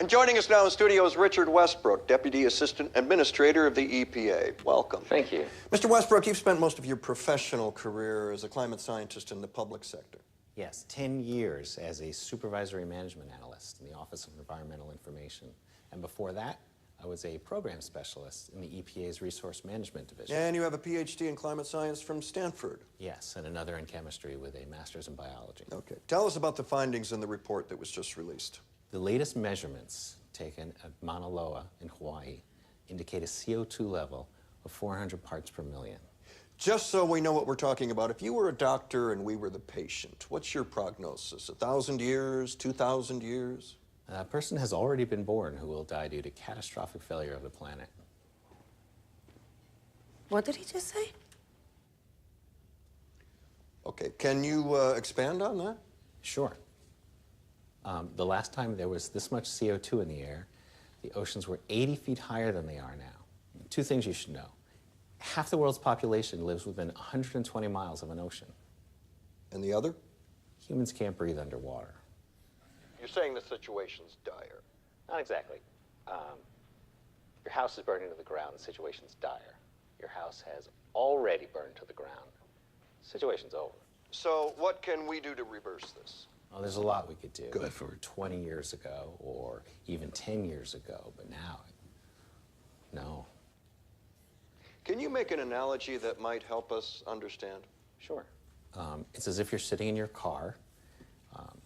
And joining us now in studio is Richard Westbrook, Deputy Assistant Administrator of the EPA. Welcome. Thank you. Mr. Westbrook, you've spent most of your professional career as a climate scientist in the public sector. Yes, 10 years as a supervisory management analyst in the Office of Environmental Information. And before that, I was a program specialist in the EPA's Resource Management Division. And you have a PhD in climate science from Stanford. Yes, and another in chemistry with a master's in biology. Okay. Tell us about the findings in the report that was just released. The latest measurements taken at Mauna Loa in Hawaii indicate a CO2 level of 400 parts per million. Just so we know what we're talking about, if you were a doctor and we were the patient, what's your prognosis? 1,000 years, 2,000 years? A person has already been born who will die due to catastrophic failure of the planet. What did he just say? Okay, can you expand on that? Sure. The last time there was this much CO2 in the air, the oceans were 80 feet higher than they are now. Two things you should know. Half the world's population lives within 120 miles of an ocean. And the other? Humans can't breathe underwater. You're saying the situation's dire. Not exactly. Your house is burning to the ground, the situation's dire. Your house has already burned to the ground. Situation's over. So what can we do to reverse this? Well, there's a lot we could do. Good. If it were 20 years ago or even 10 years ago, but now, no. Can you make an analogy that might help us understand? Sure. It's as if you're sitting in your car,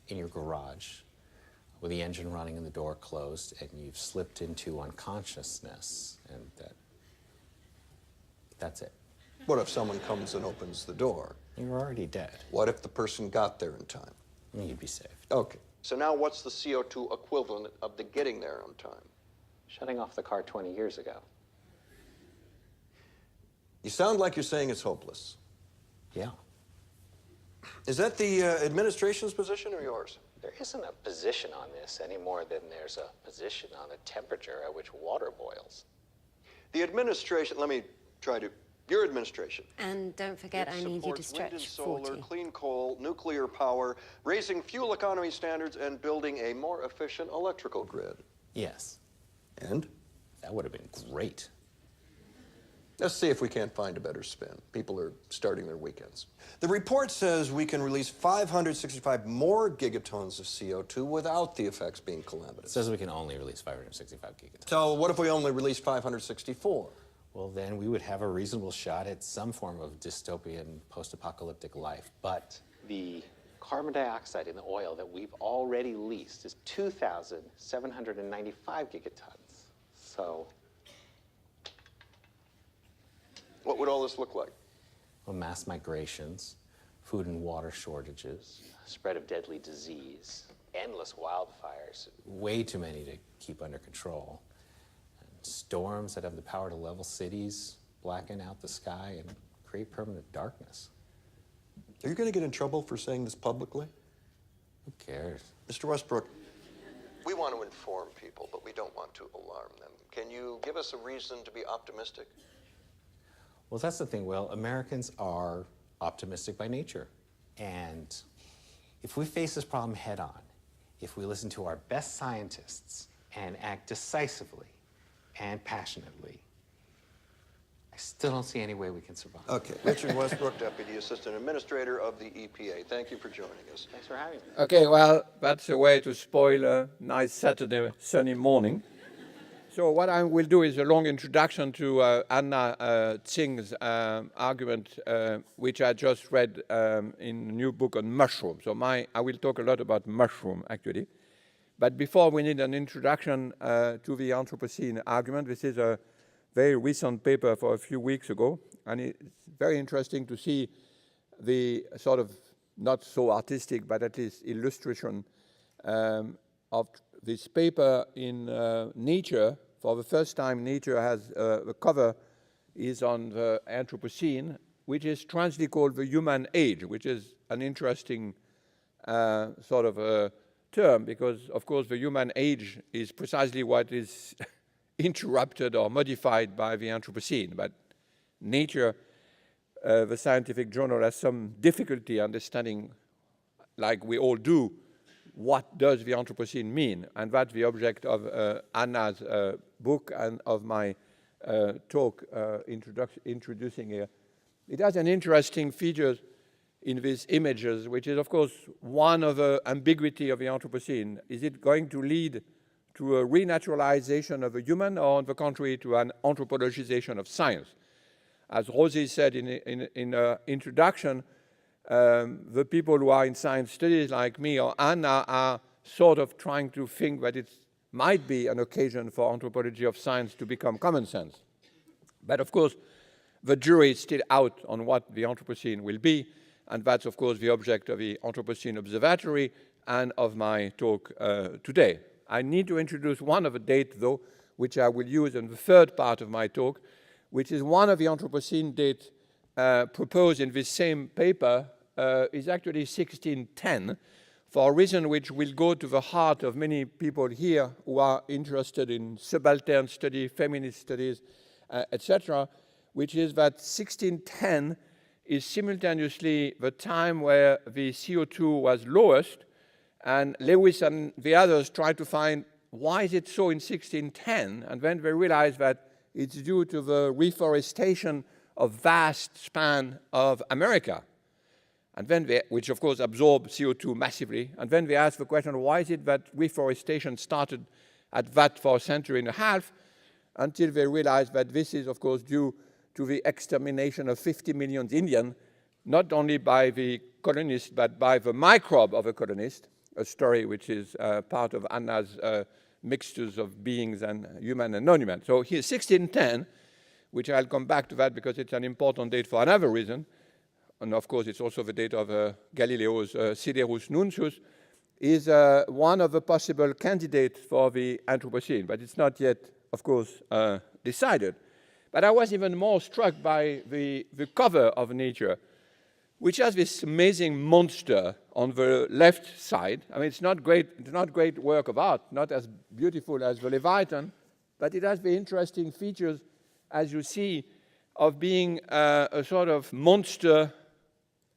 in your garage, with the engine running and the door closed, and you've slipped into unconsciousness, and that's it. What if someone comes and opens the door? You're already dead. What if the person got there in time? You'd be saved. Okay. So now what's the CO2 equivalent of the getting there on time? Shutting off the car 20 years ago. You sound like you're saying it's hopeless. Yeah. Is that the administration's position or yours? There isn't a position on this any more than there's a position on the temperature at which water boils. The administration, your administration. And don't forget, I need you to supports wind and stretch solar, 40. clean coal, nuclear power, raising fuel economy standards, and building a more efficient electrical grid. Yes. And? That would have been great. Let's see if we can't find a better spin. People are starting their weekends. The report says we can release 565 more gigatons of CO2 without the effects being It calamitous. says we can only release 565 gigatons. So what if we only release 564? Well, then we would have a reasonable shot at some form of dystopian post-apocalyptic life. But the carbon dioxide in the oil that we've already leased is 2,795 gigatons. So, What would all this look like? well, mass migrations, food and water shortages, spread of deadly disease, endless wildfires, way too many to keep under control. Storms that have the power to level cities, blacken out the sky, and create permanent darkness. Are you going to get in trouble for saying this publicly? Who cares? Mr. Westbrook, we want to inform people, but we don't want to alarm them. Can you give us a reason to be optimistic? Well, that's the thing, Will. Americans are optimistic by nature. And if we face this problem head on, if we listen to our best scientists and act decisively and passionately, I still don't see any way we can survive. Okay. Richard Westbrook, Deputy Assistant Administrator of the EPA. Thank you for joining us. Thanks for having me. Okay, well, that's a way to spoil a nice Saturday sunny morning. So what I will do is a long introduction to Anna Tsing's argument, which I just read in a new book on mushrooms. So I will talk a lot about mushroom, actually. But before we need an introduction to the Anthropocene argument, this is a very recent paper for a few weeks ago, and it's very interesting to see the sort of not so artistic, but at least illustration of this paper in Nature. For the first time, Nature has the cover is on the Anthropocene, which is translated called the human age, which is an interesting sort of term, because of course the human age is precisely what is interrupted or modified by the Anthropocene. But Nature, the scientific journal, has some difficulty understanding, like we all do, what does the Anthropocene mean? And that's the object of Anna's book and of my talk introducing here. It has an interesting feature in these images, which is, of course, one of the ambiguity of the Anthropocene. Is it going to lead to a renaturalization of a human, or on the contrary, to an anthropologization of science? As Rosie said in her introduction, the people who are in science studies like me or Anna are sort of trying to think that it might be an occasion for anthropology of science to become common sense. But of course, the jury is still out on what the Anthropocene will be, and that's of course the object of the Anthropocene Observatory and of my talk today. I need to introduce one of the dates, though, which I will use in the third part of my talk, which is one of the Anthropocene dates proposed in this same paper, is actually 1610, for a reason which will go to the heart of many people here who are interested in subaltern study, feminist studies, etc., which is that 1610 is simultaneously the time where the CO2 was lowest, and Lewis and the others tried to find why is it so in 1610, and then they realized that it's due to the reforestation of vast span of America, and then which of course absorbed CO2 massively, and then they asked the question, why is it that reforestation started at that for a century and a half, until they realized that this is of course due to the extermination of 50 million Indians, not only by the colonists, but by the microbe of a colonist, a story which is part of Anna's mixtures of beings and human and non-human. So here, 1610, which I'll come back to that because it's an important date for another reason, and of course it's also the date of Galileo's Siderus Nuncius, is one of the possible candidates for the Anthropocene, but it's not yet, of course, decided. But I was even more struck by the cover of Nature, which has this amazing monster on the left side. I mean, it's not great work of art, not as beautiful as the Leviathan, but it has the interesting features, as you see, of being a sort of monster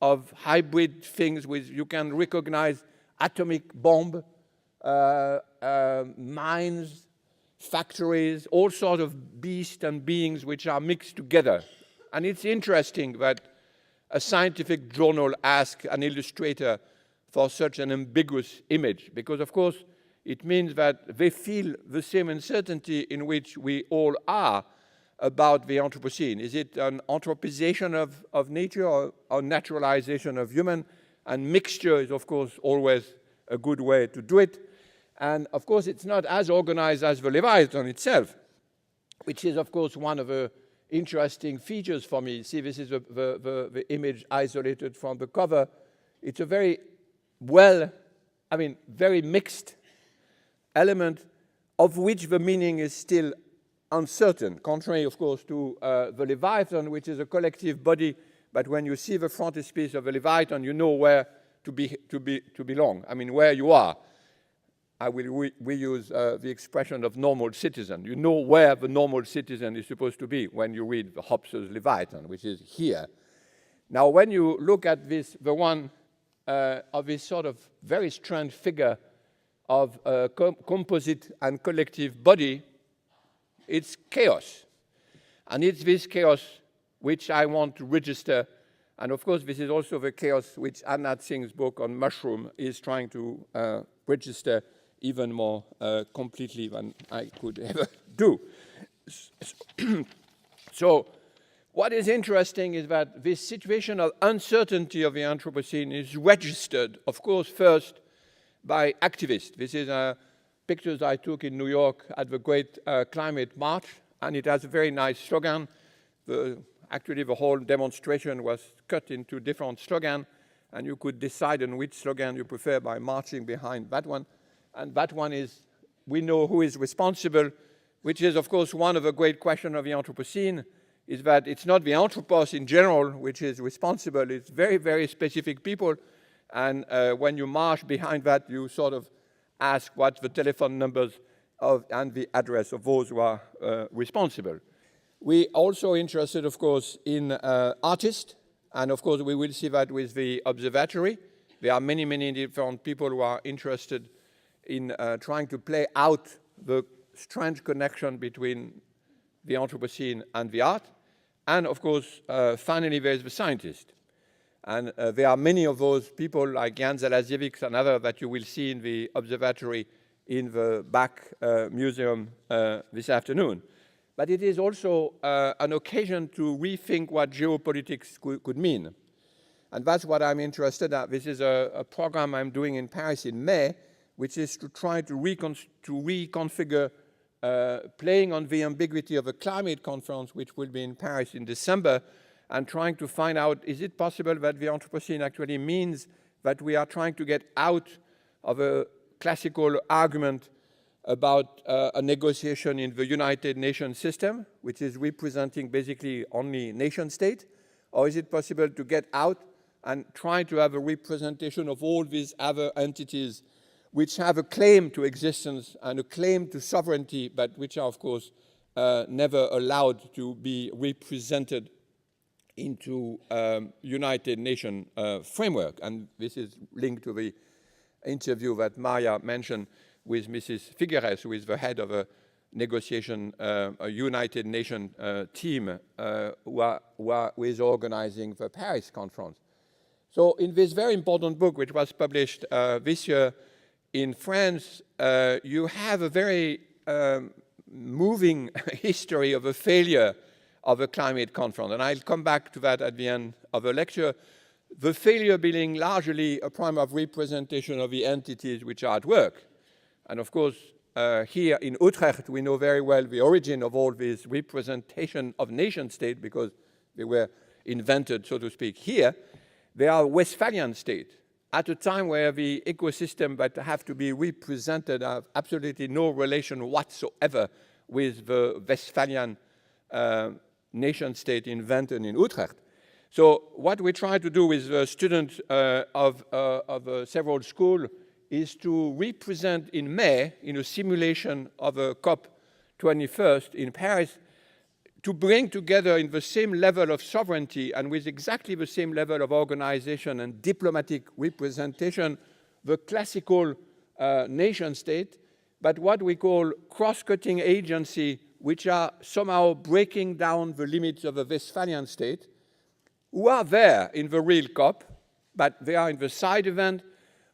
of hybrid things with, you can recognize atomic bomb, mines, factories, all sorts of beasts and beings which are mixed together. And it's interesting that a scientific journal asks an illustrator for such an ambiguous image, because of course it means that they feel the same uncertainty in which we all are about the Anthropocene. Is it an anthropization of nature or naturalization of human? And mixture is of course always a good way to do it. And of course, it's not as organized as the Leviathan itself, which is, of course, one of the interesting features for me. See, this is the image isolated from the cover. It's a very very mixed element, of which the meaning is still uncertain, contrary, of course, to the Leviathan, which is a collective body. But when you see the frontispiece of the Leviathan, you know where to belong. I mean, where you are. I will reuse the expression of normal citizen. You know where the normal citizen is supposed to be when you read the Hobbes's Leviathan, which is here. Now, when you look at this, the one of this sort of very strange figure of a composite and collective body, it's chaos. And it's this chaos which I want to register. And of course, this is also the chaos which Anna Tsing's book on mushroom is trying to register even more completely than I could ever do. So what is interesting is that this situation of uncertainty of the Anthropocene is registered, of course, first by activists. This is pictures I took in New York at the Great Climate March, and it has a very nice slogan. Actually, the whole demonstration was cut into different slogans, and you could decide on which slogan you prefer by marching behind that one. And that one is, we know who is responsible, which is, of course, one of the great questions of the Anthropocene, is that it's not the anthropos in general which is responsible. It's very, very specific people. And when you march behind that, you sort of ask what the telephone numbers and the address of those who are responsible. We also interested, of course, in artists. And, of course, we will see that with the observatory. there are many, many different people who are interested in trying to play out the strange connection between the Anthropocene and the art. And of course, finally, there's the scientist. And there are many of those people like Jan Zalasiewicz and others that you will see in the observatory in the back museum this afternoon. But it is also an occasion to rethink what geopolitics could mean. And that's what I'm interested in. This is a program I'm doing in Paris in May, which is to try to reconfigure playing on the ambiguity of a climate conference, which will be in Paris in December, and trying to find out, is it possible that the Anthropocene actually means that we are trying to get out of a classical argument about a negotiation in the United Nations system, which is representing basically only nation state? Or is it possible to get out and try to have a representation of all these other entities which have a claim to existence and a claim to sovereignty, but which are, of course, never allowed to be represented into United Nations framework? And this is linked to the interview that Maya mentioned with Mrs. Figueres, who is the head of a negotiation, a United Nations team who is organizing the Paris conference. So in this very important book, which was published this year in France, you have a very moving history of a failure of a climate conference. And I'll come back to that at the end of the lecture. The failure being largely a problem of representation of the entities which are at work. And of course, here in Utrecht, we know very well the origin of all this representation of nation state, because they were invented, so to speak, here. They are Westphalian state, at a time where the ecosystem that have to be represented have absolutely no relation whatsoever with the Westphalian nation state invented in Utrecht. So what we try to do with the students of several schools is to represent in May, in a simulation of a COP21 in Paris, to bring together in the same level of sovereignty and with exactly the same level of organization and diplomatic representation, the classical nation state, but what we call cross-cutting agency, which are somehow breaking down the limits of a Westphalian state, who are there in the real COP, but they are in the side event,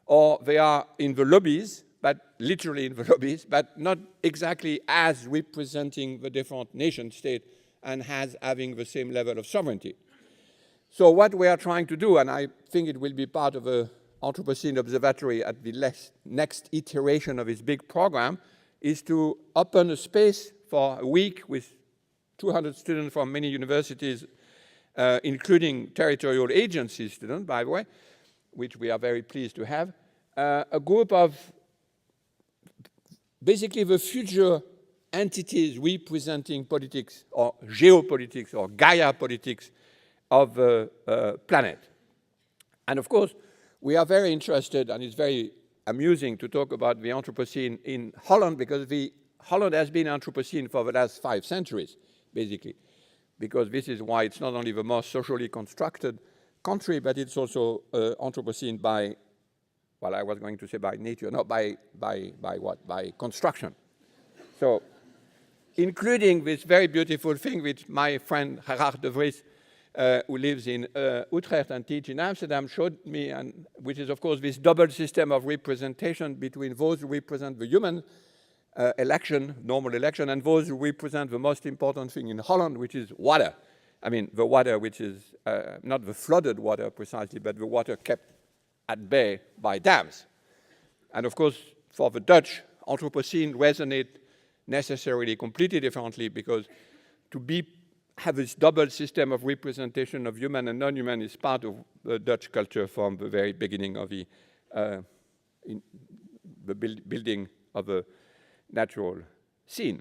or they are in the lobbies, but literally in the lobbies, but not exactly as representing the different nation states and as having the same level of sovereignty. So what we are trying to do, and I think it will be part of the Anthropocene Observatory at the next iteration of this big program, is to open a space for a week with 200 students from many universities, including territorial agency students, by the way, which we are very pleased to have, a group of basically the future entities representing politics or geopolitics or Gaia politics of the planet. And of course, we are very interested, and it's very amusing to talk about the Anthropocene in Holland, because Holland has been Anthropocene for the last 5 centuries, basically, because this is why it's not only the most socially constructed country, but it's also Anthropocene by, well, I was going to say by nature, not by what? By construction. So, including this very beautiful thing which my friend Gerard de Vries, who lives in Utrecht and teaches in Amsterdam, showed me, and which is, of course, this double system of representation between those who represent the human election, normal election, and those who represent the most important thing in Holland, which is water. I mean, the water which is not the flooded water precisely, but the water kept at bay by dams. And of course, for the Dutch, Anthropocene resonate necessarily completely differently, because to have this double system of representation of human and non-human is part of the Dutch culture from the very beginning of the building of a natural scene.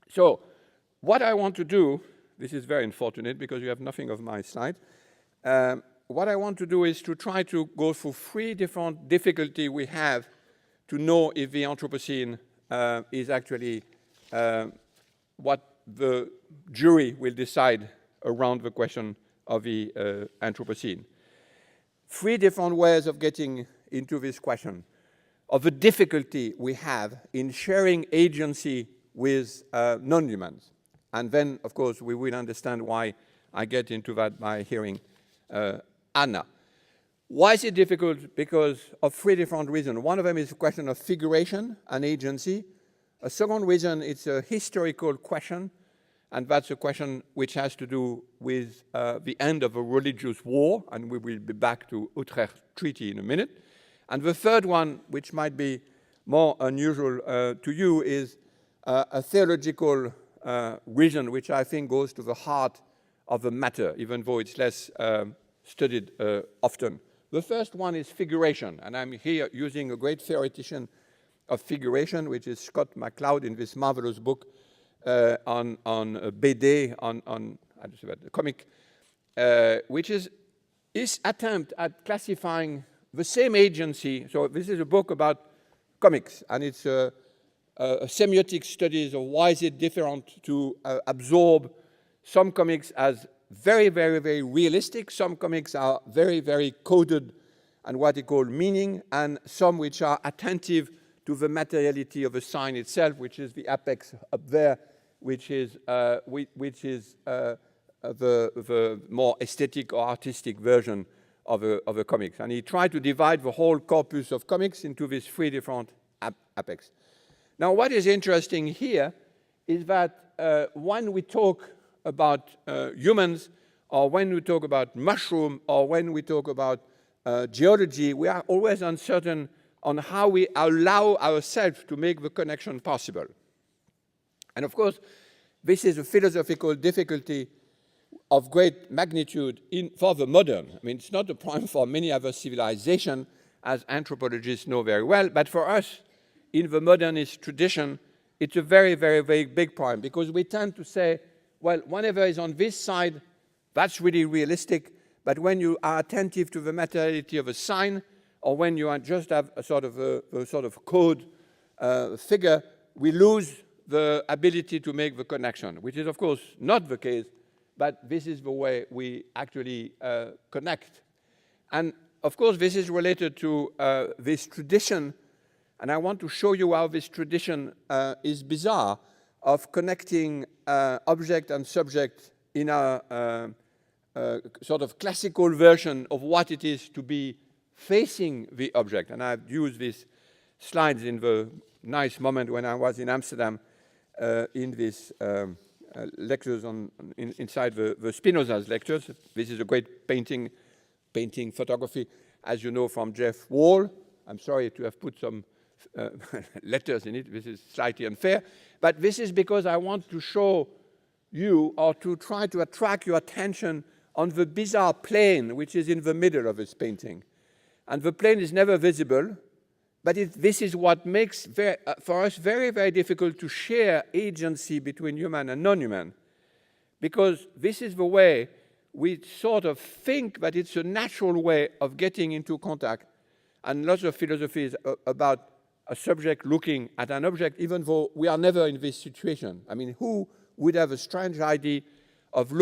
So what I want to do, this is very unfortunate because you have nothing of my slide. What I want to do is to try to go through 3 different difficulties we have to know if the Anthropocene is actually what the jury will decide around the question of the Anthropocene. three different ways of getting into this question of the difficulty we have in sharing agency with non-humans. And then, of course, we will understand why I get into that by hearing Anna. Why is it difficult? Because of three different reasons. One of them is a question of figuration and agency. A second reason, it's a historical question, and that's a question which has to do with the end of a religious war, and we will be back to Utrecht Treaty in a minute. And the third one, which might be more unusual to you, is a theological reason, which I think goes to the heart of the matter, even though it's less studied often. The first one is figuration, and I'm here using a great theoretician of figuration, which is Scott McCloud in this marvelous book on BD, on the comic, which is his attempt at classifying the same agency. So this is a book about comics, and it's a semiotic studies of why is it different to absorb some comics as very, very, very realistic. Some comics are very, very coded and what they call meaning, and some which are attentive to the materiality of the sign itself, which is the apex up there, which is the more aesthetic or artistic version of a comics. And he tried to divide the whole corpus of comics into these three different apex. Now, what is interesting here is that when we talk about humans, or when we talk about mushroom, or when we talk about geology, we are always uncertain on how we allow ourselves to make the connection possible. And of course, this is a philosophical difficulty of great magnitude for the modern. I mean, it's not a problem for many other civilizations, as anthropologists know very well, but for us, in the modernist tradition, it's a very, very, very big problem, because we tend to say, well, whatever is on this side, that's really realistic, but when you are attentive to the materiality of a sign, or when you just have a sort of code figure, we lose the ability to make the connection, which is, of course, not the case, but this is the way we actually connect. And, of course, this is related to this tradition, and I want to show you how this tradition is bizarre, of connecting object and subject in a sort of classical version of what it is to be facing the object. And I've used these slides in the nice moment when I was in Amsterdam in these lectures inside the Spinoza's lectures. This is a great painting photography, as you know, from Jeff Wall. I'm sorry to have put some letters in it. This is slightly unfair. But this is because I want to show you, or to try to attract your attention on the bizarre plane which is in the middle of this painting. And the plane is never visible, but this is what makes for us very, very difficult to share agency between human and non-human, because this is the way we sort of think that it's a natural way of getting into contact. And lots of philosophies about a subject looking at an object, even though we are never in this situation. I mean, who would have a strange idea of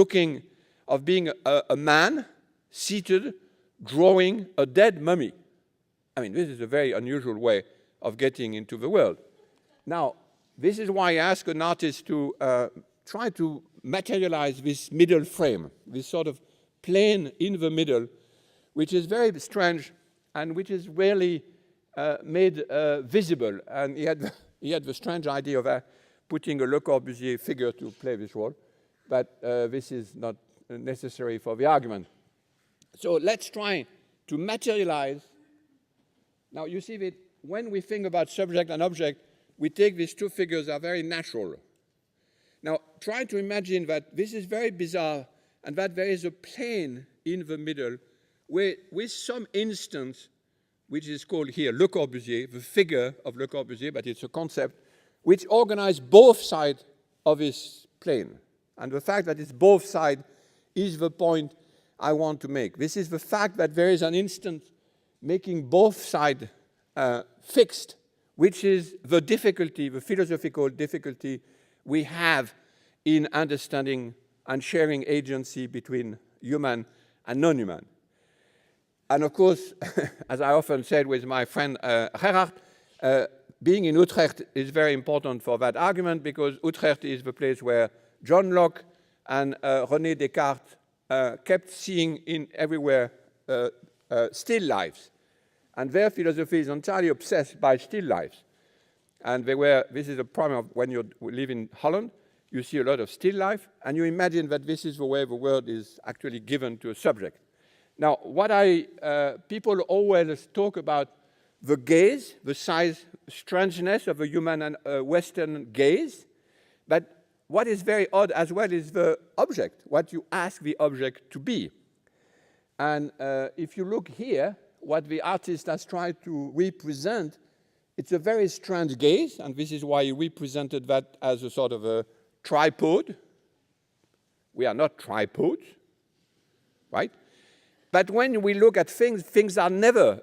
being a man seated, drawing a dead mummy? I mean, this is a very unusual way of getting into the world. Now, this is why I ask an artist to try to materialize this middle frame, this sort of plane in the middle, which is very strange and which is rarely made visible. And he had the strange idea of putting a Le Corbusier figure to play this role, but this is not necessary for the argument. So let's try to materialize. Now, you see that when we think about subject and object, we take these two figures are very natural. Now, try to imagine that this is very bizarre and that there is a plane in the middle where, with some instance, which is called here Le Corbusier, the figure of Le Corbusier, but it's a concept, which organizes both sides of this plane. And the fact that it's both sides is the point I want to make. This is the fact that there is an instant making both sides fixed, which is the difficulty, the philosophical difficulty we have in understanding and sharing agency between human and non-human. And of course, as I often said with my friend Gerhard, being in Utrecht is very important for that argument, because Utrecht is the place where John Locke and René Descartes kept seeing in everywhere still lives. And their philosophy is entirely obsessed by still lives. And this is a problem of when you live in Holland, you see a lot of still life, and you imagine that this is the way the world is actually given to a subject. Now, people always talk about the gaze, the size, strangeness of a human and Western gaze, but what is very odd as well is the object, what you ask the object to be. And if you look here, what the artist has tried to represent, it's a very strange gaze, and this is why he represented that as a sort of a tripod. We are not tripods, right? But when we look at things, things are never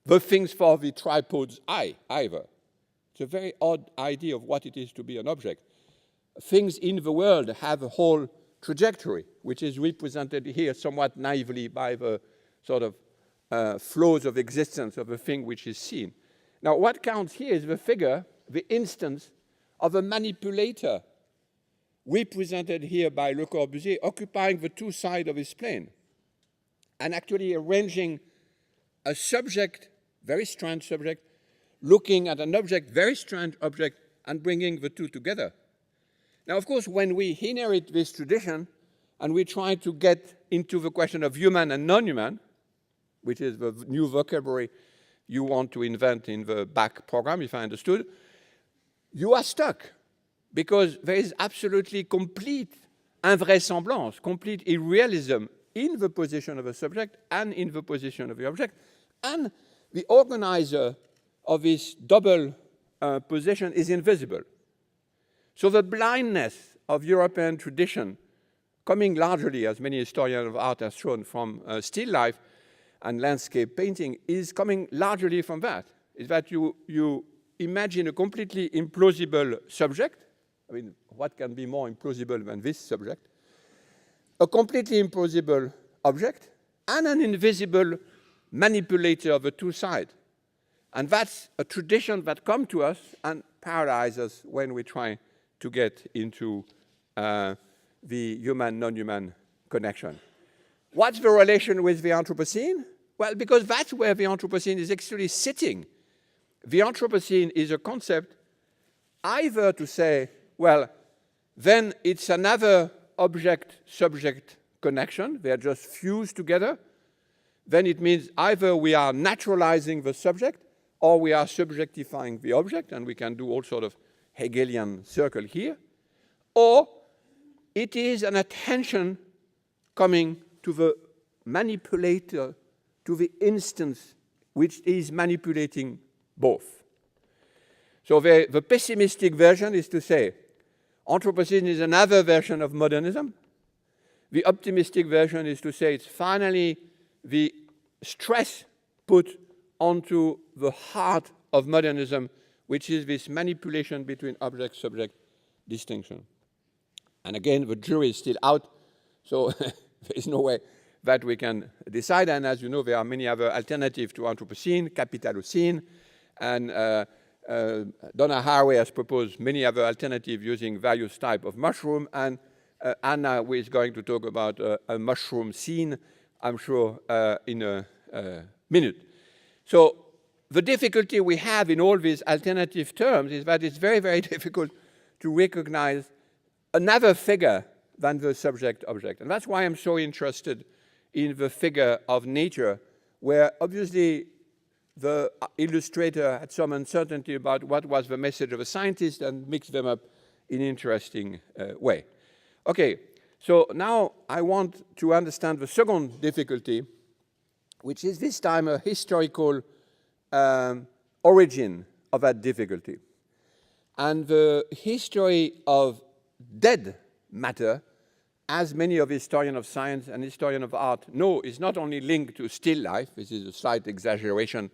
the things for the tripod's eye either. It's a very odd idea of what it is to be an object. Things in the world have a whole trajectory, which is represented here somewhat naively by the sort of flows of existence of a thing which is seen. Now, what counts here is the figure, the instance of a manipulator, represented here by Le Corbusier, occupying the two sides of his plane, and actually arranging a subject, very strange subject, looking at an object, very strange object, and bringing the two together. Now, of course, when we inherit this tradition and we try to get into the question of human and non-human, which is the new vocabulary you want to invent in the back program, if I understood, you are stuck, because there is absolutely complete invraisemblance, complete irrealism in the position of a subject and in the position of the object. And the organizer of this double position is invisible. So the blindness of European tradition, coming largely, as many historians of art have shown, from still life and landscape painting, is coming largely from that. Is that you imagine a completely implausible subject. I mean, what can be more implausible than this subject? A completely implausible object and an invisible manipulator of the two sides. And that's a tradition that comes to us and paralyzes us when we try to get into the human-non-human connection. What's the relation with the Anthropocene? Well, because that's where the Anthropocene is actually sitting. The Anthropocene is a concept either to say, well, then it's another object-subject connection. They are just fused together. Then it means either we are naturalizing the subject or we are subjectifying the object, and we can do all sort of Hegelian circle here. Or it is an attention coming to the manipulator, to the instance which is manipulating both. So the pessimistic version is to say, Anthropocene is another version of modernism. The optimistic version is to say it's finally the stress put onto the heart of modernism, which is this manipulation between object-subject distinction. And again, the jury is still out, so there is no way that we can decide. And as you know, there are many other alternatives to Anthropocene, Capitalocene, and Donna Haraway has proposed many other alternatives using various types of mushroom, and Anna is going to talk about a mushroom scene, I'm sure, in a minute. So the difficulty we have in all these alternative terms is that it's very, very difficult to recognize another figure than the subject-object. And that's why I'm so interested in the figure of nature, where obviously the illustrator had some uncertainty about what was the message of a scientist and mixed them up in an interesting way. Okay, so now I want to understand the second difficulty, which is this time a historical origin of that difficulty. And the history of dead matter, as many of historians of science and historians of art know, is not only linked to still life. This is a slight exaggeration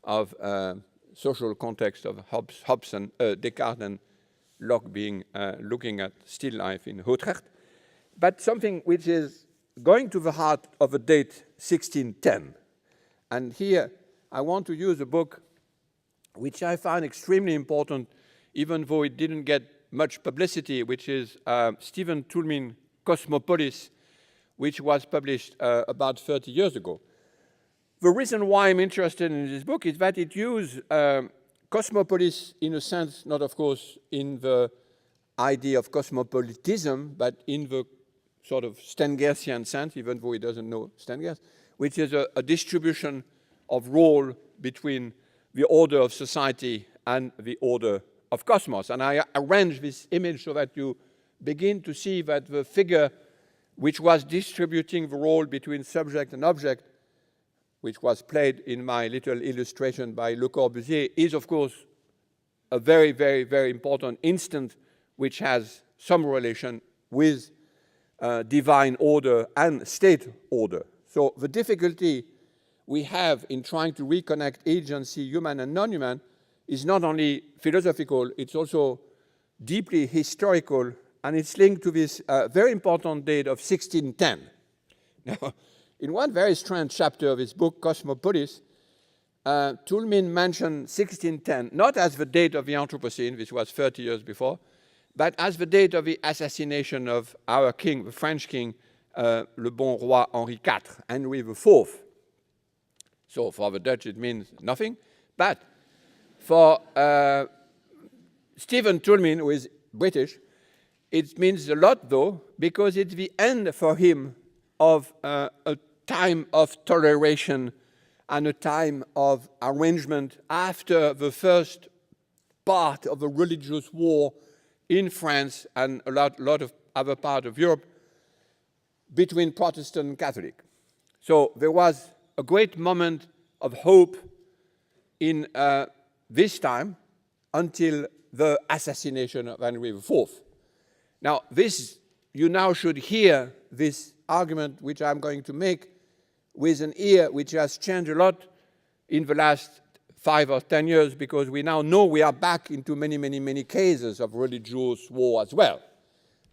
of social context of Hobbes and Descartes and Locke being looking at still life in Utrecht, but something which is going to the heart of a date 1610. And here I want to use a book which I find extremely important, even though it didn't get much publicity, which is Stephen Toulmin, Cosmopolis, which was published about 30 years ago. The reason why I'm interested in this book is that it uses cosmopolis in a sense, not of course in the idea of cosmopolitism, but in the sort of Stengersian sense, even though he doesn't know Stengers, which is a distribution of role between the order of society and the order of cosmos. And I arrange this image so that you begin to see that the figure which was distributing the role between subject and object, which was played in my little illustration by Le Corbusier, is of course a very, very, very important instant which has some relation with divine order and state order. So the difficulty we have in trying to reconnect agency, human and non-human, is not only philosophical, it's also deeply historical, and it's linked to this very important date of 1610. Now, in one very strange chapter of his book, Cosmopolis, Toulmin mentioned 1610, not as the date of the Anthropocene, which was 30 years before, but as the date of the assassination of our king, the French king, le bon roi Henri IV, Henry IV. So for the Dutch it means nothing, but for Stephen Toulmin, who is British, it means a lot though, because it's the end for him of a time of toleration and a time of arrangement after the first part of the religious war in France and a lot of other parts of Europe between Protestant and Catholic. So there was a great moment of hope in this time until the assassination of Henry IV. Now, you now should hear this argument which I'm going to make with an ear which has changed a lot in the last 5 or 10 years, because we now know we are back into many, many, many cases of religious war as well.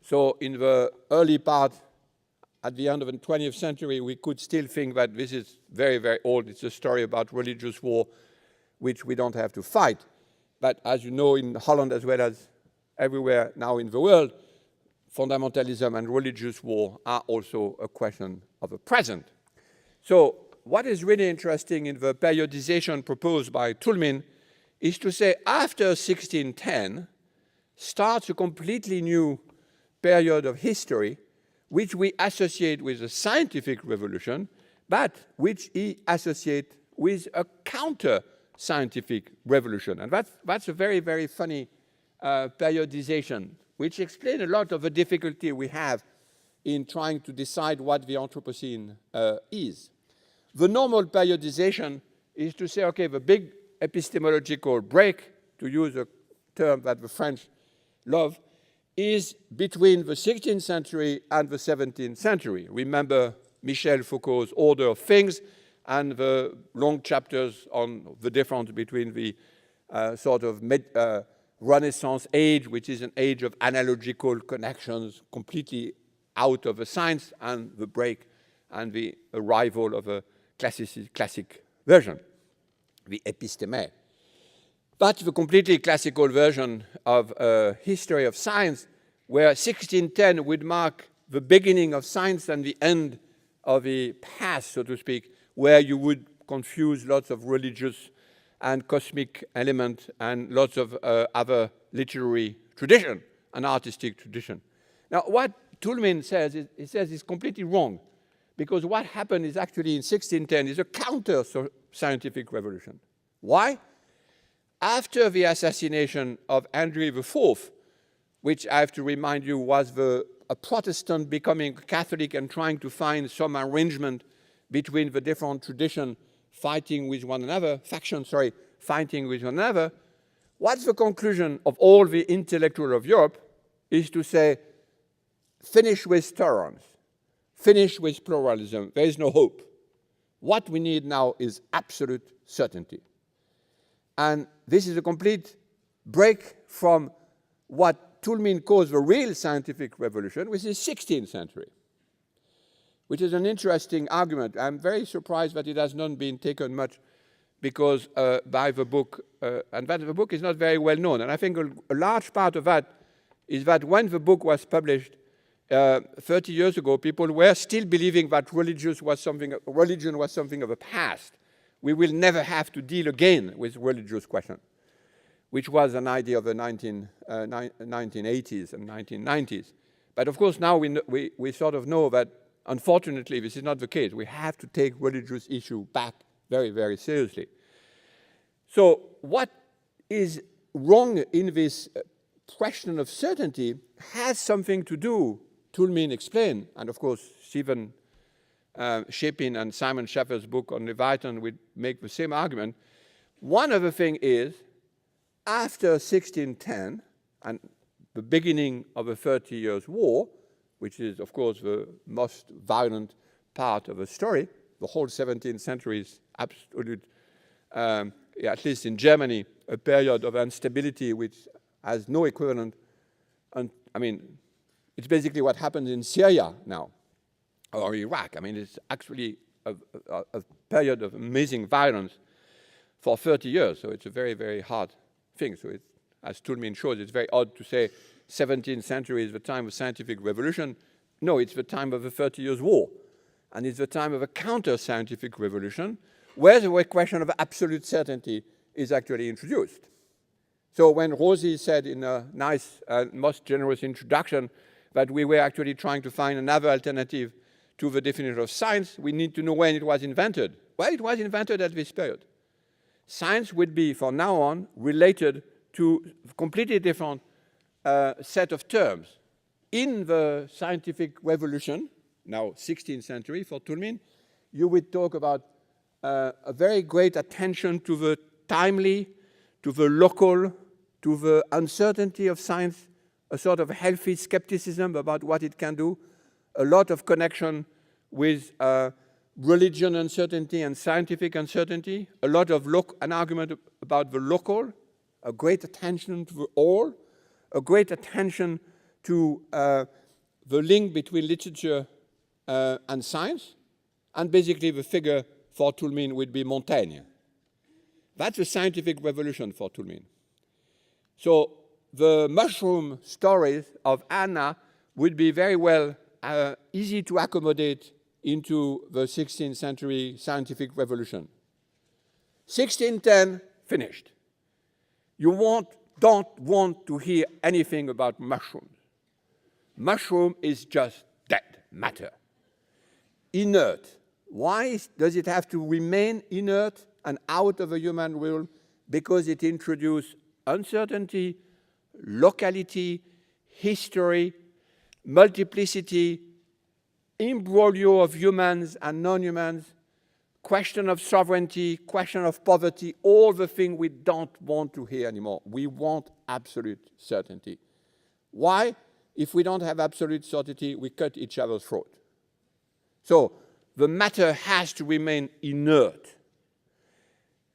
So in the early part, at the end of the 20th century, we could still think that this is very, very old. It's a story about religious war, which we don't have to fight. But as you know, in Holland as well as everywhere now in the world, fundamentalism and religious war are also a question of the present. So what is really interesting in the periodization proposed by Toulmin is to say after 1610 starts a completely new period of history which we associate with the scientific revolution, but which he associates with a counter-scientific revolution. And that's a very, very funny periodization, which explains a lot of the difficulty we have in trying to decide what the Anthropocene is. The normal periodization is to say, okay, the big epistemological break, to use a term that the French love, is between the 16th century and the 17th century. Remember Michel Foucault's Order of Things and the long chapters on the difference between the sort of Renaissance age, which is an age of analogical connections completely out of the science, and the break and the arrival of a classic version, the episteme. But the completely classical version of history of science, where 1610 would mark the beginning of science and the end of the past, so to speak, where you would confuse lots of religious and cosmic elements and lots of other literary tradition and artistic tradition. Now, what Toulmin says, he says is completely wrong, because what happened is actually in 1610 is a counter-scientific revolution. Why? After the assassination of Henry IV, which I have to remind you was a Protestant becoming Catholic and trying to find some arrangement between the different traditions fighting with one another, fighting with one another, what's the conclusion of all the intellectuals of Europe is to say, finish with tolerance, finish with pluralism, there is no hope. What we need now is absolute certainty. And this is a complete break from what Toulmin calls the real scientific revolution, which is 16th century. which is an interesting argument. I'm very surprised that it has not been taken much because by the book, and that the book is not very well known. And I think a large part of that is that when the book was published 30 years ago, people were still believing that religion was something of the past. We will never have to deal again with religious question, which was an idea of the 1980s and 1990s. But of course, now we sort of know that, unfortunately, this is not the case. We have to take religious issue back very, very seriously. So what is wrong in this question of certainty has something to do, Toulmin explained, and of course, Stephen Shapin and Simon Schaffer's book on Leviathan would make the same argument. One of the things is, after 1610 and the beginning of the 30 Years' War, which is, of course, the most violent part of the story, the whole 17th century is absolute, at least in Germany, a period of instability which has no equivalent. And, I mean, it's basically what happens in Syria now, or Iraq. I mean, it's actually a period of amazing violence for 30 years, so it's a very, very hard thing. So, as Toulmin shows, it's very odd to say 17th century is the time of scientific revolution. No, it's the time of the 30 Years' War. And it's the time of a counter-scientific revolution where the question of absolute certainty is actually introduced. So when Rosie said in a nice, most generous introduction that we were actually trying to find another alternative to the definition of science, we need to know when it was invented. Well, it was invented at this period. Science would be, from now on, related to a completely different set of terms. In the scientific revolution, now 16th century for Toulmin, you would talk about a very great attention to the timely, to the local, to the uncertainty of science, a sort of healthy skepticism about what it can do, a lot of connection with religion uncertainty and scientific uncertainty, a lot of an argument about the local, a great attention to the all, a great attention to the link between literature and science, and basically the figure for Toulmin would be Montaigne. That's a scientific revolution for Toulmin. So the mushroom stories of Anna would be very well easy to accommodate into the 16th century scientific revolution. 1610, finished. You don't want to hear anything about mushrooms. Mushroom is just dead matter. Inert. Why does it have to remain inert and out of the human realm? Because it introduces uncertainty, locality, history, multiplicity, imbroglio of humans and non-humans, question of sovereignty, question of poverty, all the things we don't want to hear anymore. We want absolute certainty. Why? If we don't have absolute certainty, we cut each other's throat. So the matter has to remain inert.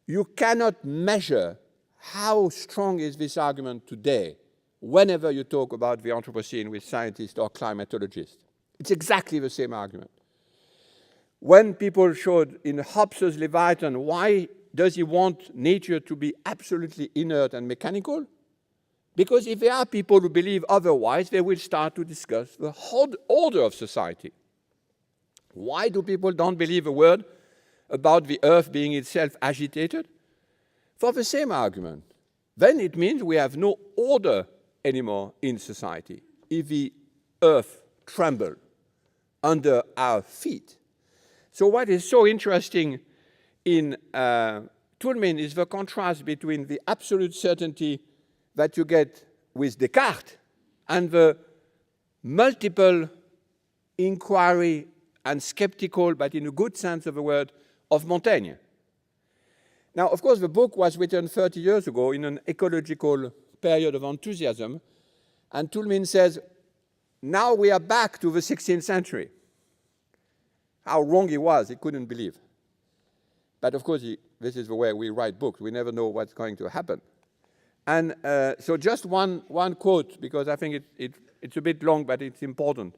You cannot measure how strong is this argument today whenever you talk about the Anthropocene with scientists or climatologists. It's exactly the same argument. When people showed in Hobbes's Leviathan, why does he want nature to be absolutely inert and mechanical? Because if there are people who believe otherwise, they will start to discuss the whole order of society. Why do people don't believe a word about the earth being itself agitated? For the same argument. Then it means we have no order anymore in society. If the earth trembles under our feet. So what is so interesting in Toulmin is the contrast between the absolute certainty that you get with Descartes and the multiple inquiry and skeptical, but in a good sense of the word, of Montaigne. Now, of course, the book was written 30 years ago in an ecological period of enthusiasm, and Toulmin says, now we are back to the 16th century. How wrong he was, he couldn't believe. But of course, this is the way we write books. We never know what's going to happen. And so just one quote, because I think it's a bit long, but it's important.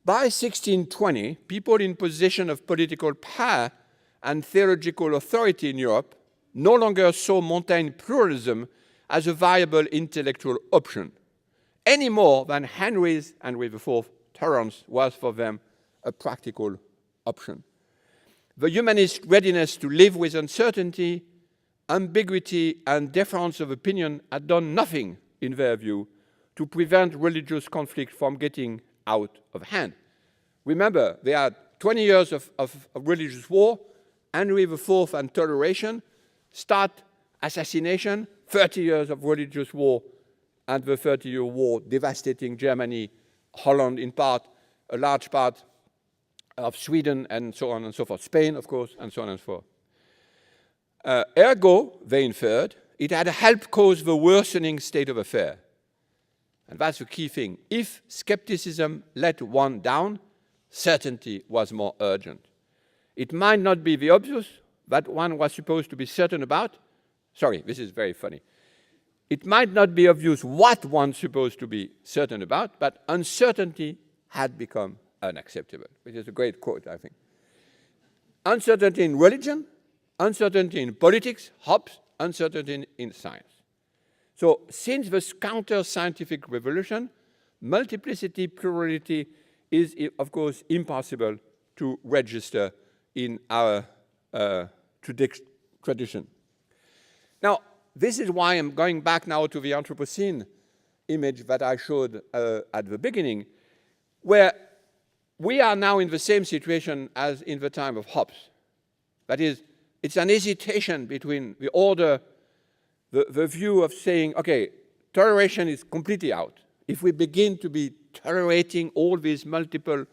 By 1620, people in position of political power and theological authority in Europe no longer saw Montaigne pluralism as a viable intellectual option, any more than Henry IV tolerance was for them a practical option. The humanist readiness to live with uncertainty, ambiguity, and difference of opinion had done nothing, in their view, to prevent religious conflict from getting out of hand. Remember, they had 20 years of religious war, Henry IV and toleration, start assassination, 30 years of religious war, and the 30-year war devastating Germany, Holland in part, a large part of Sweden, and so on and so forth. Spain, of course, and so on and so forth. Ergo, they inferred, it had helped cause the worsening state of affairs. And that's the key thing. If skepticism let one down, certainty was more urgent. It might not be the obvious that one was supposed to be certain about. Sorry, this is very funny. It might not be obvious what one's supposed to be certain about, but uncertainty had become unacceptable, which is a great quote, I think. Uncertainty in religion, uncertainty in politics, Hobbes, uncertainty in science. So since the counter-scientific revolution, multiplicity, plurality is, of course, impossible to register in our tradition. Now, this is why I'm going back now to the Anthropocene image that I showed at the beginning, where we are now in the same situation as in the time of Hobbes. That is, it's an hesitation between the order, the view of saying, okay, toleration is completely out. If we begin to be tolerating all these multiple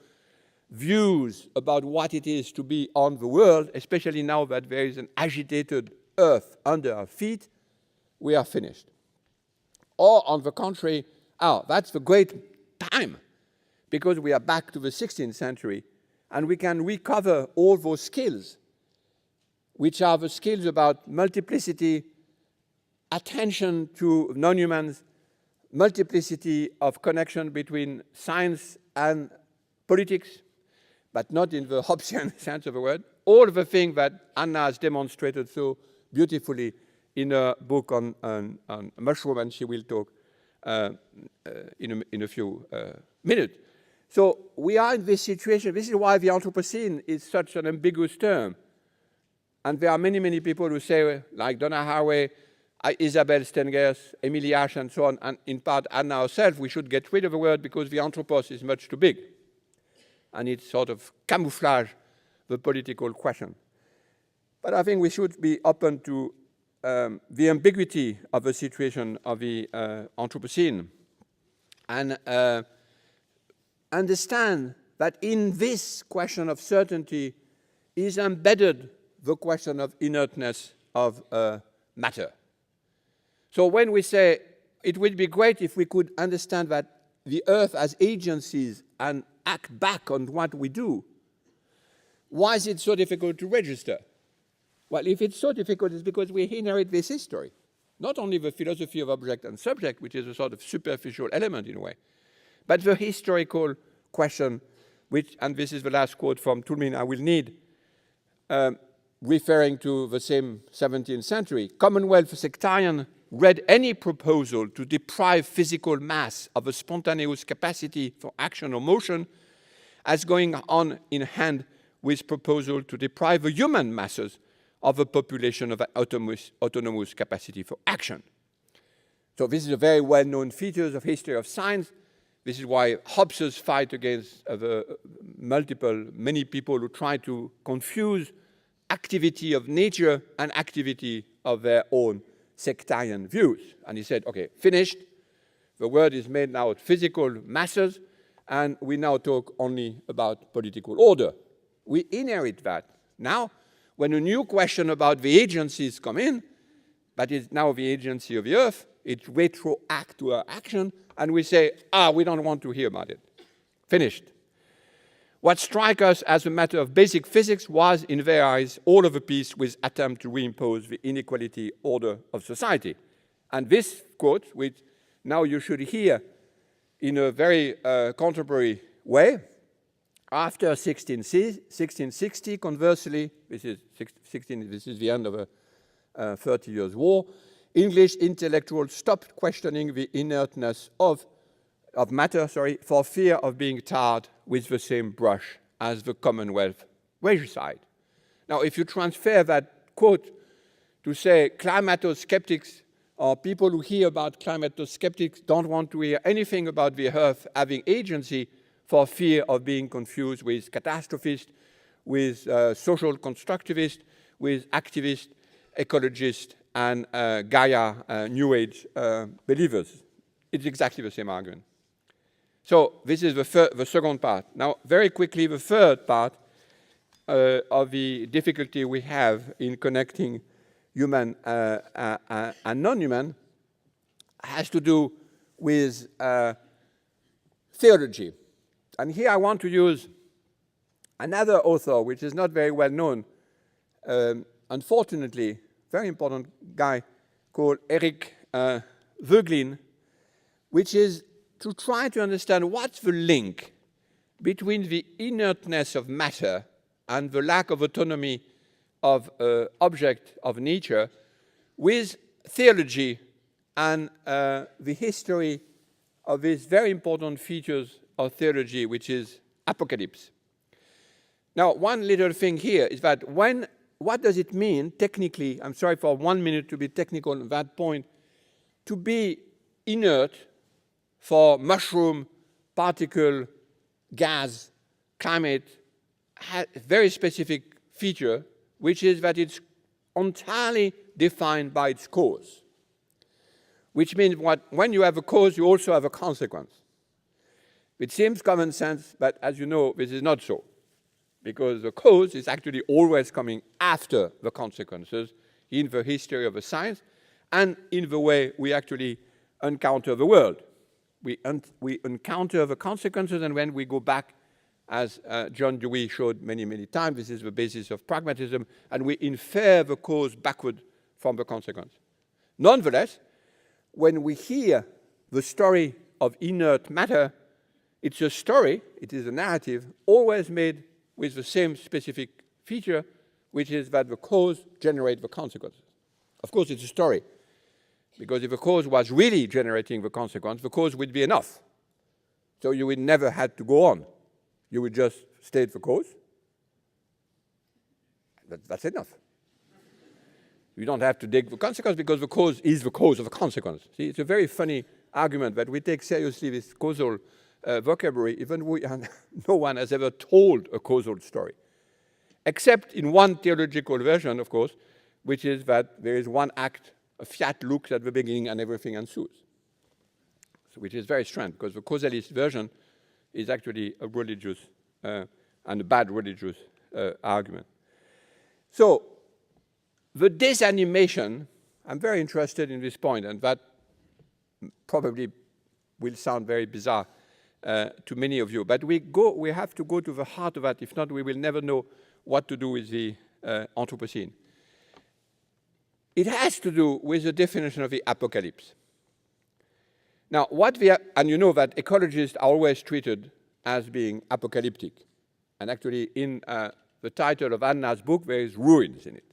views about what it is to be on the world, especially now that there is an agitated earth under our feet, we are finished. Or on the contrary, that's the great time, because we are back to the 16th century and we can recover all those skills, which are the skills about multiplicity, attention to non-humans, multiplicity of connection between science and politics, but not in the Hobbesian sense of the word. All the things that Anna has demonstrated so beautifully in a book on mushroom, and she will talk in a few minutes. So we are in this situation. This is why the Anthropocene is such an ambiguous term. And there are many, many people who say, like Donna Haraway, Isabel Stengers, Emilie Ash, and so on, and in part Anna herself, we should get rid of the word because the anthropos is much too big. And it sort of camouflage the political question. But I think we should be open to the ambiguity of the situation of the Anthropocene and understand that in this question of certainty is embedded the question of inertness of matter. So when we say it would be great if we could understand that the Earth has agencies and act back on what we do, why is it so difficult to register? Well, if it's so difficult, it's because we inherit this history. Not only the philosophy of object and subject, which is a sort of superficial element in a way, but the historical question, which, and this is the last quote from Toulmin I will need, referring to the same 17th century, Commonwealth sectarian read any proposal to deprive physical mass of a spontaneous capacity for action or motion as going on in hand with proposal to deprive the human masses of a population of autonomous capacity for action. So this is a very well-known feature of history of science. This is why Hobbes fight against many people who try to confuse activity of nature and activity of their own sectarian views. And he said, okay, finished. The word is made now of physical masses, and we now talk only about political order. We inherit that. Now, when a new question about the agencies come in, but it's now the agency of the Earth, it retroacts to our action, and we say, we don't want to hear about it. Finished. What strikes us as a matter of basic physics was, in their eyes, all of a piece with attempt to reimpose the inequality order of society. And this quote, which now you should hear in a very contemporary way, After 1660, conversely, this is the end of a 30 Years' War, English intellectuals stopped questioning the inertness of matter, for fear of being tarred with the same brush as the Commonwealth regicide. Now, if you transfer that quote to say climato-skeptics or people who hear about climato-skeptics don't want to hear anything about the Earth having agency for fear of being confused with catastrophists, with social constructivists, with activists, ecologists, and Gaia New Age believers. It's exactly the same argument. So this is the second part. Now, very quickly, the third part of the difficulty we have in connecting human and non-human has to do with theology. And here I want to use another author, which is not very well known, unfortunately, very important guy called Eric Voegelin, which is to try to understand what's the link between the inertness of matter and the lack of autonomy of object of nature with theology and the history of these very important features of theology, which is apocalypse. Now, one little thing here is that what does it mean technically, I'm sorry for 1 minute to be technical on that point, to be inert for mushroom, particle, gas, climate, has a very specific feature, which is that it's entirely defined by its cause. Which means when you have a cause, you also have a consequence. It seems common sense, but as you know, this is not so. Because the cause is actually always coming after the consequences in the history of the science and in the way we actually encounter the world. We encounter the consequences, and when we go back, as John Dewey showed many, many times, this is the basis of pragmatism, and we infer the cause backward from the consequence. Nonetheless, when we hear the story of inert matter, it's a story, it is a narrative, always made with the same specific feature, which is that the cause generates the consequences. Of course, it's a story, because if the cause was really generating the consequence, the cause would be enough. So you would never have to go on. You would just state the cause. That's enough. You don't have to dig the consequence because the cause is the cause of the consequence. See, it's a very funny argument that we take seriously this causal vocabulary, even no one has ever told a causal story. Except in one theological version, of course, which is that there is one act, a fiat lux at the beginning and everything ensues. So, which is very strange, because the causalist version is actually a religious and a bad religious argument. So, the disanimation, I'm very interested in this point, and that probably will sound very bizarre to many of you, but we have to go to the heart of that. If not, we will never know what to do with the Anthropocene. It has to do with the definition of the apocalypse. Now, and you know that ecologists are always treated as being apocalyptic. And actually, in the title of Anna's book, there is ruins in it.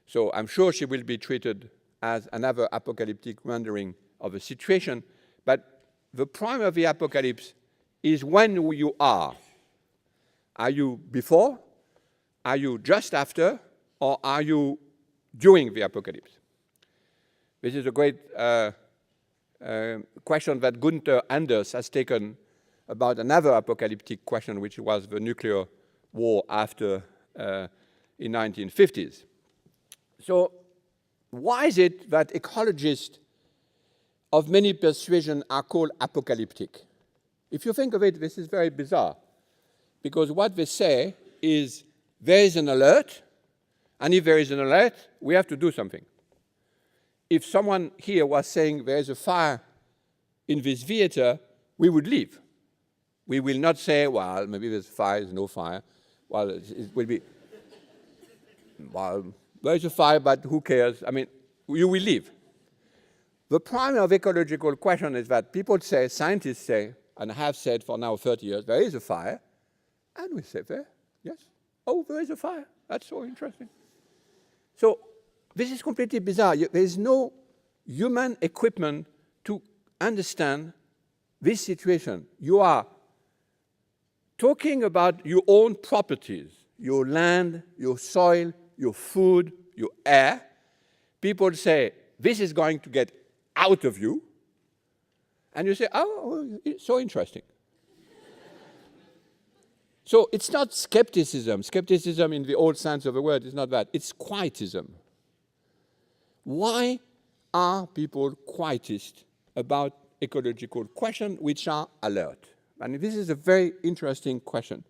So I'm sure she will be treated as another apocalyptic rendering of a situation. But the prime of the apocalypse is when you are. Are you before? Are you just after? Or are you during the apocalypse? This is a great question that Gunther Anders has taken about another apocalyptic question, which was the nuclear war after in 1950s. So why is it that ecologists of many persuasions are called apocalyptic? If you think of it, this is very bizarre, because what they say is there is an alert, and if there is an alert, we have to do something. If someone here was saying there is a fire in this theater, we would leave. We will not say, well, maybe there's fire, there's no fire. Well, it will be, well, there's a fire, but who cares? I mean, you will leave. The prime of ecological question is that people say, scientists say, and have said for now 30 years, there is a fire, And we say, there, yes. Oh, there is a fire. That's so interesting. So this is completely bizarre. There is no human equipment to understand this situation. You are talking about your own properties, your land, your soil, your food, your air. People say, this is going to get out of you. And you say, oh, it's so interesting. So it's not skepticism. Skepticism in the old sense of the word is not that. It's quietism. Why are people quietist about ecological questions which are alert? And this is a very interesting question.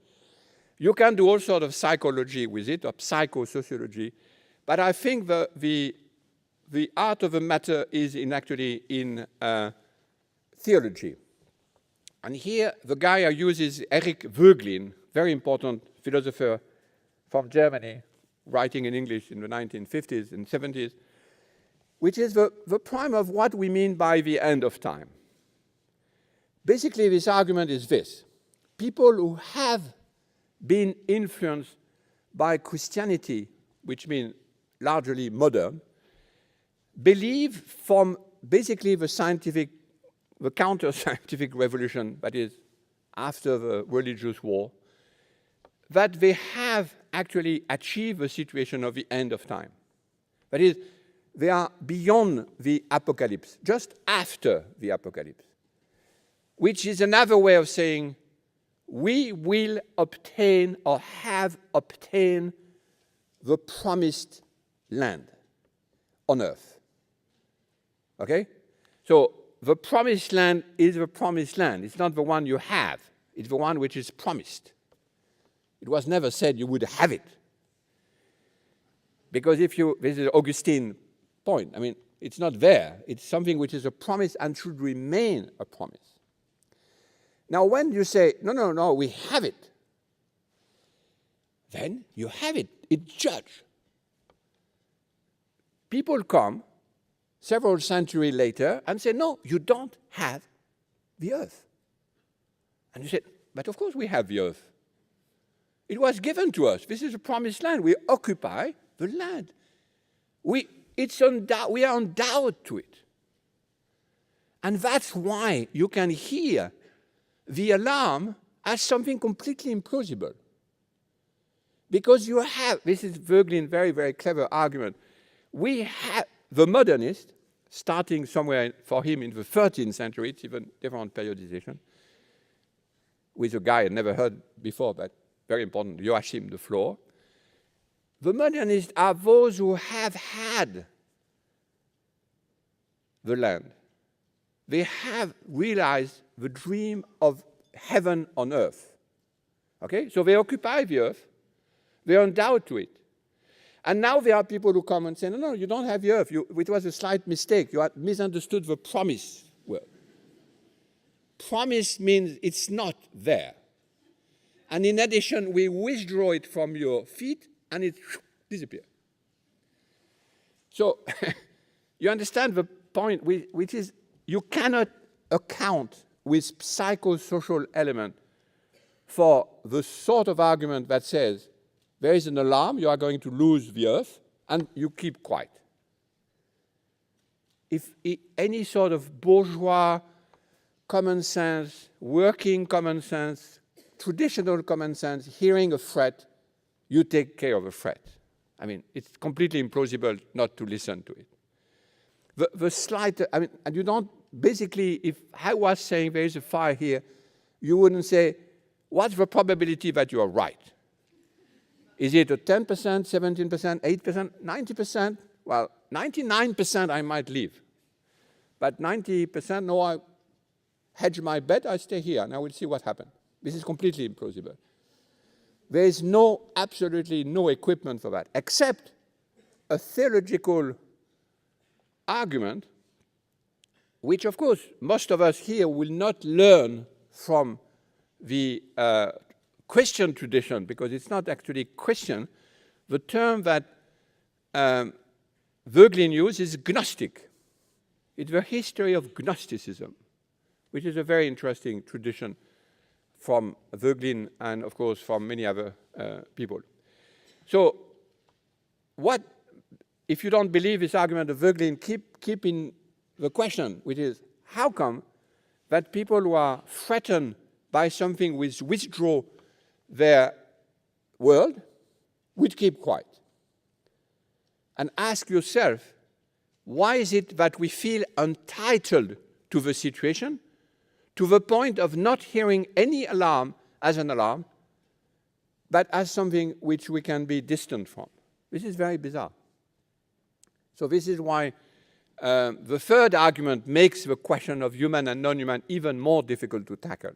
You can do all sorts of psychology with it, or psychosociology, but I think the art of the matter is actually in theology. And here, the guy I use is Erich Voegelin, very important philosopher from Germany, writing in English in the 1950s and 70s, which is the prime of what we mean by the end of time. Basically, this argument is this. People who have been influenced by Christianity, which means largely modern, believe from basically the counter-scientific revolution, that is, after the religious war, that they have actually achieved the situation of the end of time. That is, they are beyond the apocalypse, just after the apocalypse, which is another way of saying we will obtain or have obtained the promised land on earth. Okay? So the promised land is the promised land. It's not the one you have. It's the one which is promised. It was never said you would have it. Because this is Augustine's point. I mean, it's not there. It's something which is a promise and should remain a promise. Now, when you say, no, we have it, then you have it. It's judged. People come several centuries later and say, no, you don't have the earth. And you say, but of course we have the earth. It was given to us. This is a promised land. We occupy the land. We are endowed to it. And that's why you can hear the alarm as something completely implausible. Because you have, this is Voegelin's very, very clever argument, we have the modernist, starting somewhere for him in the 13th century, it's even different periodization, with a guy I never heard before, but very important, Joachim de Floor. The modernists are those who have had the land. They have realized the dream of heaven on earth. Okay? So they occupy the earth. They are endowed to it. And now there are people who come and say, no, you don't have the earth. It was a slight mistake. You had misunderstood the promise word. Promise means it's not there. And in addition, we withdraw it from your feet and it disappears. So you understand the point, which is you cannot account with psychosocial element for the sort of argument that says there is an alarm, you are going to lose the earth, and you keep quiet. If any sort of bourgeois common sense, working common sense, traditional common sense, hearing a threat, you take care of the threat. I mean, it's completely implausible not to listen to it. The slight, I mean, and you don't, basically, if I was saying there is a fire here, you wouldn't say, what's the probability that you are right? Is it a 10%, 17%, 8%, 90%? Well, 99% I might leave. But 90%, no, I hedge my bet, I stay here, and I will see what happens. This is completely implausible. There is absolutely no equipment for that, except a theological argument, which, of course, most of us here will not learn from the Christian tradition, because it's not actually Christian. The term that Voegelin used is Gnostic. It's the history of Gnosticism, which is a very interesting tradition from Voegelin and, of course, from many other people. So if you don't believe this argument of Voegelin, keep in the question, which is, how come that people who are threatened by something which withdraw their world would keep quiet? And ask yourself, why is it that we feel entitled to the situation to the point of not hearing any alarm as an alarm, but as something which we can be distant from? This is very bizarre. So this is why the third argument makes the question of human and non-human even more difficult to tackle.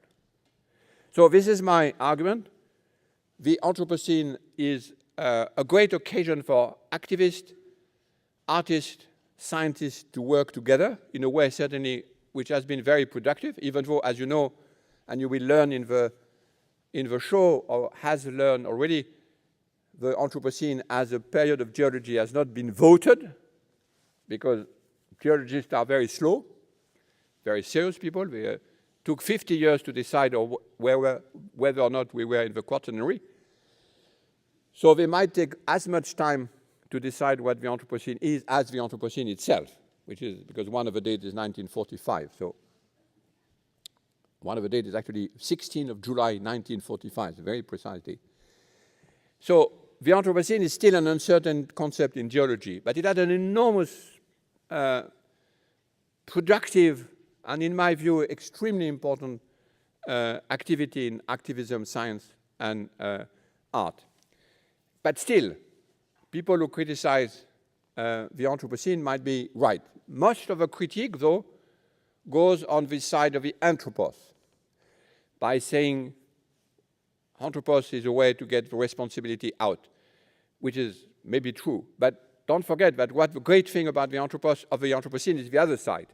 So this is my argument. The Anthropocene is a great occasion for activists, artists, scientists to work together in a way certainly which has been very productive, even though, as you know, and you will learn in the show, or has learned already, the Anthropocene as a period of geology has not been voted, because geologists are very slow, very serious people. They took 50 years to decide whether or not we were in the Quaternary. So they might take as much time to decide what the Anthropocene is as the Anthropocene itself, which is, because one of the dates is 1945. So one of the dates is actually 16th of July, 1945. It's a very precise date. So the Anthropocene is still an uncertain concept in geology, but it had an enormous productive and, in my view, extremely important activity in activism, science, and art. But still, people who criticize the Anthropocene might be right. Most of the critique, though, goes on the side of the anthropos, by saying anthropos is a way to get the responsibility out, which is maybe true. But don't forget that what the great thing about the Anthropocene is the other side.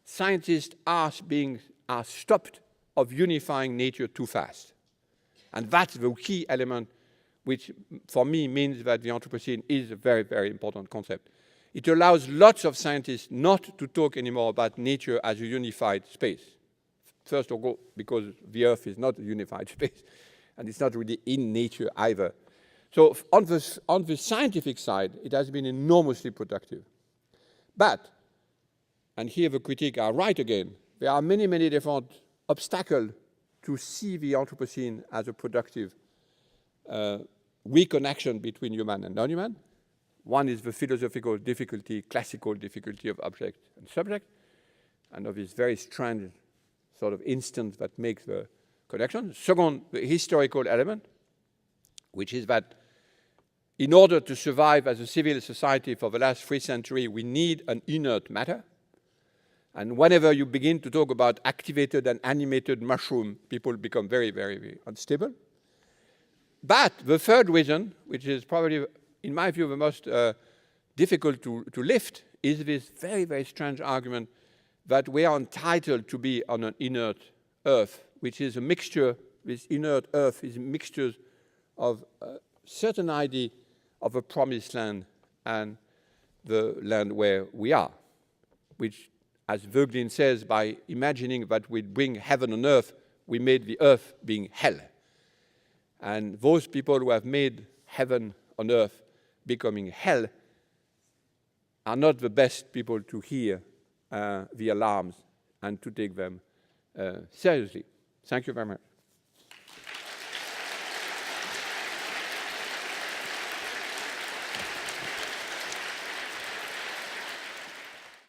Scientists are stopped of unifying nature too fast. And that's the key element which, for me, means that the Anthropocene is a very, very important concept. It allows lots of scientists not to talk anymore about nature as a unified space. First of all, because the Earth is not a unified space, and it's not really in nature either. So on the scientific side, it has been enormously productive. But, and here the critics are right again, there are many, many different obstacles to see the Anthropocene as a productive reconnection between human and non-human. One is the philosophical difficulty, classical difficulty of object and subject, and of this very strange sort of instant that makes the connection. Second, the historical element, which is that in order to survive as a civil society for the last 3 centuries, we need an inert matter. And whenever you begin to talk about activated and animated mushroom, people become very, very, very unstable. But the third reason, which is probably, in my view, the most difficult to lift, is this very, very strange argument that we are entitled to be on an inert Earth, which is a mixture, this inert Earth is mixtures of a certain idea of a promised land and the land where we are, which, as Voegelin says, by imagining that we bring heaven on earth, we made the earth being hell. And those people who have made heaven on earth becoming hell are not the best people to hear the alarms and to take them seriously. Thank you very much.